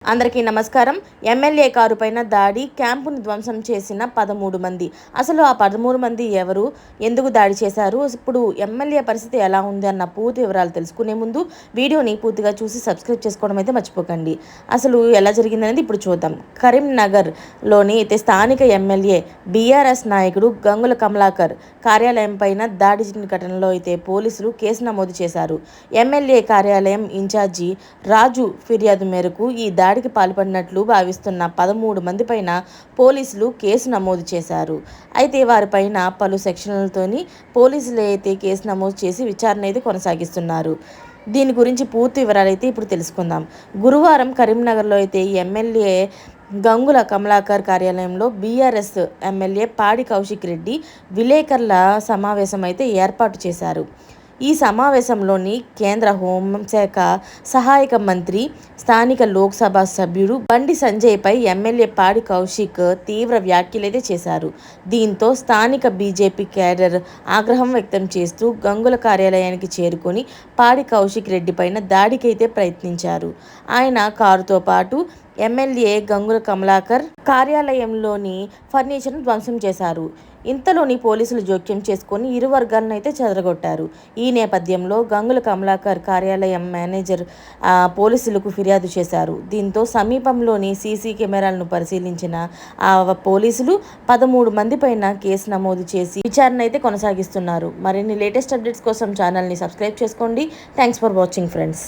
అందరికీ నమస్కారం. MLA car పైన దాడి, క్యాంపును ధ్వంసం చేసిన 13 మంది. అసలు ఆ 13 మంది ఎవరు, ఎందుకు దాడి చేశారు, ఇప్పుడు ఎమ్మెల్యే పరిస్థితి ఎలా ఉంది అన్న పూర్తి వివరాలు తెలుసుకునే ముందు వీడియోని పూర్తిగా చూసి సబ్స్క్రైబ్ చేసుకోవడం అయితే మర్చిపోకండి. అసలు ఎలా జరిగిందనేది ఇప్పుడు చూద్దాం. కరీంనగర్లోని స్థానిక ఎమ్మెల్యే బీఆర్ఎస్ నాయకుడు గంగుల కమలాకర్ కార్యాలయం పైన దాడి ఘటనలో అయితే పోలీసులు కేసు నమోదు చేశారు. ఎమ్మెల్యే కార్యాలయం ఇన్ఛార్జి రాజు ఫిర్యాదు మేరకు ఈ దాడికి పాల్పడినట్లు భావిస్తున్న 13 మంది పైన పోలీసులు కేసు నమోదు చేశారు. అయితే వారిపైన పలు సెక్షన్లతోని పోలీసులు అయితే కేసు నమోదు చేసి విచారణ అయితే కొనసాగిస్తున్నారు. దీని గురించి పూర్తి వివరాలు అయితే ఇప్పుడు తెలుసుకుందాం. గురువారం కరీంనగర్లో అయితే ఎమ్మెల్యే గంగుల కమలాకర్ కార్యాలయంలో బీఆర్ఎస్ ఎమ్మెల్యే పాడి కౌశిక్ రెడ్డి విలేకరుల సమావేశం అయితే ఏర్పాటు చేశారు. ఈ సమావేశంలోని కేంద్ర హోంశాఖ సహాయక మంత్రి, స్థానిక లోక్సభ సభ్యుడు బండి సంజయ్పై ఎమ్మెల్యే పాడి కౌశిక్ తీవ్ర వ్యాఖ్యలైతే చేశారు. దీంతో స్థానిక బీజేపీ క్యాడర్ ఆగ్రహం వ్యక్తం చేస్తూ గంగుల కార్యాలయానికి చేరుకొని పాడి కౌశిక్ రెడ్డి పైన దాడికైతే ప్రయత్నించారు. ఆయన కారుతో పాటు ఎమ్మెల్యే గంగుల కమలాకర్ కార్యాలయంలోని ఫర్నిచర్ను ధ్వంసం చేశారు. ఇంతలోని పోలీసులు జోక్యం చేసుకొని ఇరు వర్గాలను అయితే చెదరగొట్టారు. ఈ నేపథ్యంలో గంగుల కమలాకర్ కార్యాలయం మేనేజర్ పోలీసులకు ఫిర్యాదు చేశారు. దీంతో సమీపంలోని సీసీ కెమెరాలను పరిశీలించిన పోలీసులు 13 మంది పైన కేసు నమోదు చేసి విచారణ అయితే కొనసాగిస్తున్నారు. మరిన్ని లేటెస్ట్ అప్డేట్స్ కోసం ఛానల్ని సబ్స్క్రైబ్ చేసుకోండి. Thanks for watching friends.